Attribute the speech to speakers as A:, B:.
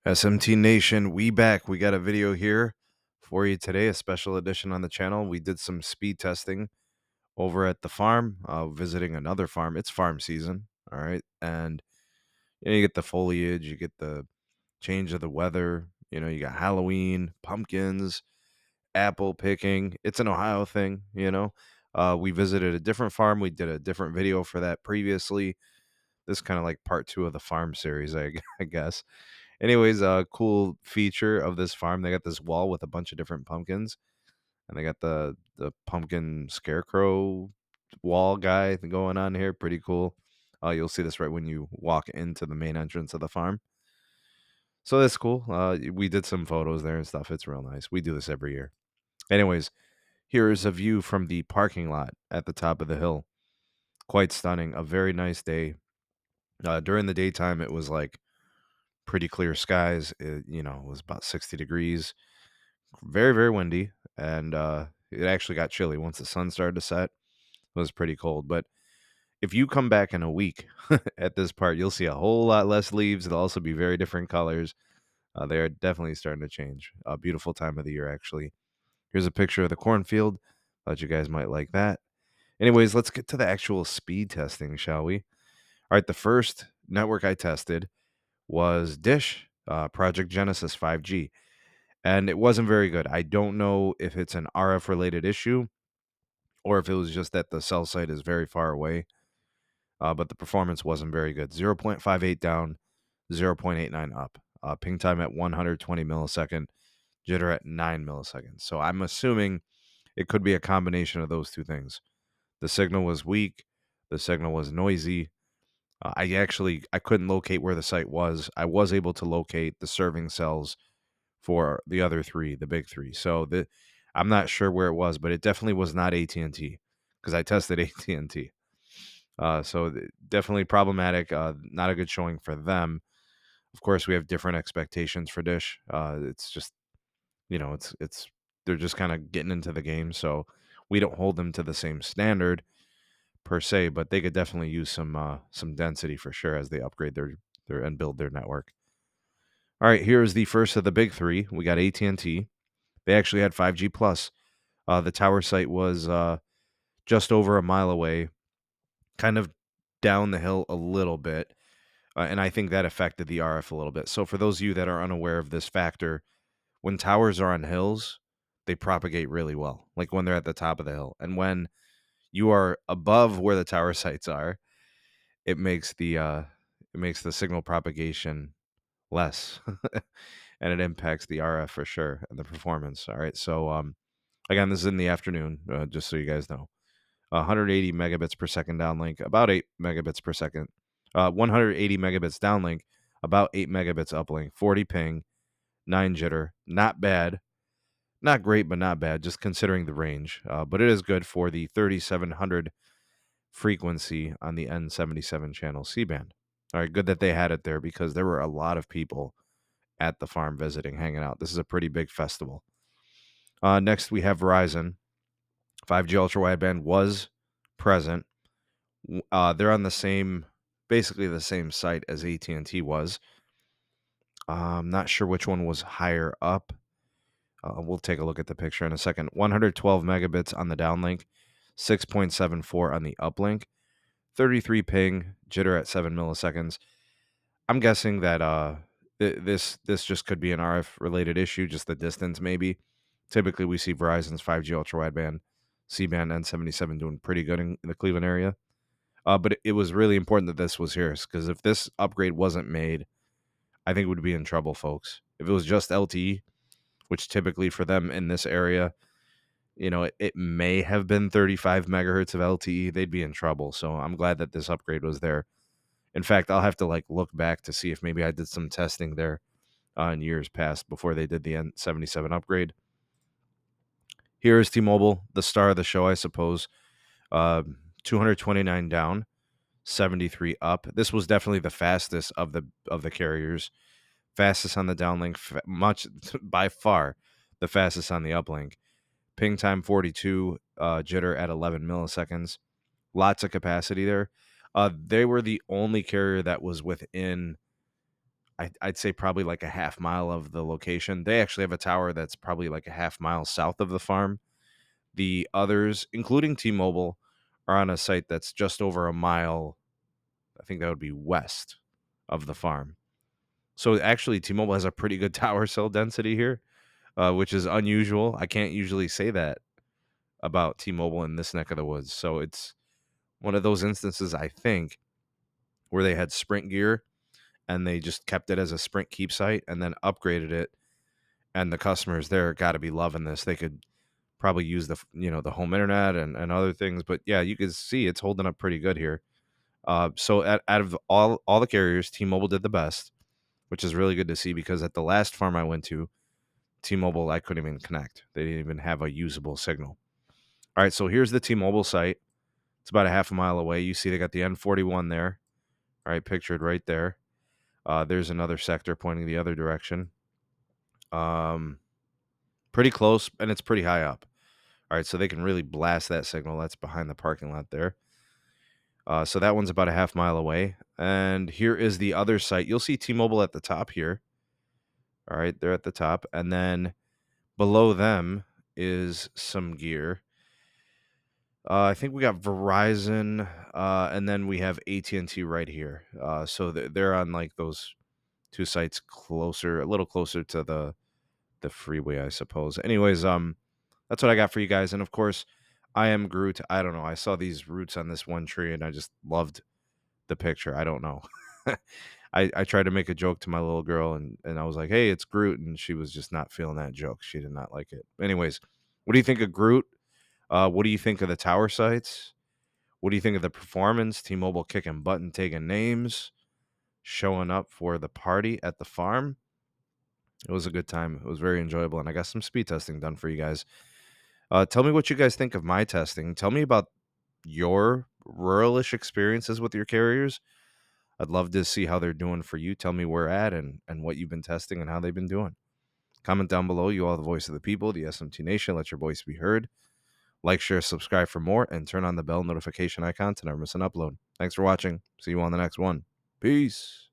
A: SMT Nation, we back. We got a video here for you today, a special edition on the channel. We did some speed testing over at the farm, visiting another farm. It's farm season, all right? And you get the foliage, you get the change of the weather, you got Halloween, pumpkins, apple picking. It's an Ohio thing. We visited a different farm. We did a different video for that previously. This kind of like part 2 of the farm series, I guess. Anyways, a cool feature of this farm, they got this wall with a bunch of different pumpkins, and they got the pumpkin scarecrow wall guy going on here. Pretty cool. You'll see this right when you walk into the main entrance of the farm. So that's cool. We did some photos there and stuff. It's real nice. We do this every year. Anyways, here is a view from the parking lot at the top of the hill. Quite stunning. A very nice day. During the daytime, it was like pretty clear skies. It was about 60 degrees. Very, very windy, and it actually got chilly once the sun started to set. It was pretty cold, but if you come back in a week at this part, you'll see a whole lot less leaves. They'll also be very different colors. They are definitely starting to change. A beautiful time of the year, actually. Here's a picture of the cornfield. Thought you guys might like that. Anyways, let's get to the actual speed testing, shall we? All right, the first network I tested was Dish, Project Genesis 5G. And it wasn't very good. I don't know if it's an RF related issue or if it was just that the cell site is very far away. But the performance wasn't very good. 0.58 down, 0.89 up. Ping time at 120 millisecond, jitter at 9 milliseconds. So I'm assuming it could be a combination of those two things. The signal was weak. The signal was noisy. I couldn't locate where the site was. I was able to locate the serving cells for the other three, the big three. So I'm not sure where it was, but it definitely was not AT&T because I tested AT&T. Definitely problematic. Not a good showing for them. Of course, we have different expectations for Dish. It's just it's they're just kind of getting into the game, so we don't hold them to the same standard per se, but they could definitely use some density for sure as they upgrade their and build their network. All right, here is the first of the big three. We got AT&T. They actually had 5G plus. The tower site was just over a mile away, kind of down the hill a little bit, and I think that affected the RF a little bit. So for those of you that are unaware of this factor, when towers are on hills, they propagate really well, like when they're at the top of the hill. And when you are above where the tower sites are, it makes the signal propagation less, and it impacts the RF for sure and the performance. All right, so again, this is in the afternoon, just so you guys know. 180 megabits per second downlink, about 8 megabits per second. 180 megabits downlink, about 8 megabits uplink. 40 ping, 9 jitter. Not bad. Not great, but not bad, just considering the range. But it is good for the 3700 frequency on the N77 channel C-band. All right, good that they had it there because there were a lot of people at the farm visiting, hanging out. This is a pretty big festival. Next, we have Verizon. 5G ultra wideband was present. They're on basically the same site as AT&T was. I'm not sure which one was higher up. We'll take a look at the picture in a second. 112 megabits on the downlink, 6.74 on the uplink, 33 ping, jitter at 7 milliseconds. I'm guessing that this just could be an RF related issue, just the distance maybe. Typically, we see Verizon's 5G ultra wideband, CBand N77 doing pretty good in the Cleveland area. But it was really important that this was here because if this upgrade wasn't made, I think we would be in trouble, folks. If it was just LTE, which typically for them in this area, it may have been 35 megahertz of LTE, they'd be in trouble. So I'm glad that this upgrade was there. In fact, I'll have to look back to see if maybe I did some testing there in years past before they did the N77 upgrade. Here is T-Mobile, the star of the show, I suppose. 229 down, 73 up. This was definitely the fastest of the carriers. Fastest on the downlink, much by far the fastest on the uplink. Ping time 42, jitter at 11 milliseconds. Lots of capacity there. They were the only carrier that was within I'd say probably like a half mile of the location. They actually have a tower that's probably like a half mile south of the farm. The others, including T-Mobile, are on a site that's just over a mile. I think that would be west of the farm. So actually, T-Mobile has a pretty good tower cell density here, which is unusual. I can't usually say that about T-Mobile in this neck of the woods. So it's one of those instances, I think, where they had Sprint gear and they just kept it as a Sprint keep site and then upgraded it. And the customers there got to be loving this. They could probably use the home internet and other things. But yeah, you can see it's holding up pretty good here. So out of all the carriers, T-Mobile did the best, which is really good to see because at the last farm I went to, T-Mobile, I couldn't even connect. They didn't even have a usable signal. All right, so here's the T-Mobile site. It's about a half a mile away. You see they got the N41 there, all right, pictured right there. There's another sector pointing the other direction. Pretty close, and it's pretty high up. All right, so they can really blast that signal. That's behind the parking lot there. So that one's about a half mile away. And here is the other site. You'll see T-Mobile at the top here. All right, they're at the top. And then below them is some gear. I think we got Verizon, and then we have AT&T right here. So they're on like those two sites closer, a little closer to the freeway, I suppose. Anyways, that's what I got for you guys. And of course, I am Groot. I don't know. I saw these roots on this one tree, and I just loved the picture. I don't know. I tried to make a joke to my little girl, and I was like, "Hey, it's Groot," and she was just not feeling that joke. She did not like it. Anyways, what do you think of Groot? What do you think of the tower sites? What do you think of the performance? T-Mobile kicking butt and taking names, showing up for the party at the farm. It was a good time. It was very enjoyable, and I got some speed testing done for you guys. Tell me what you guys think of my testing. Tell me about your ruralish experiences with your carriers. I'd love to see how they're doing for you. Tell me where at and what you've been testing and how they've been doing. Comment down below. You are the voice of the people, the SMT Nation. Let your voice be heard. Like, share, subscribe for more, and turn on the bell notification icon to never miss an upload. Thanks for watching. See you on the next one. Peace.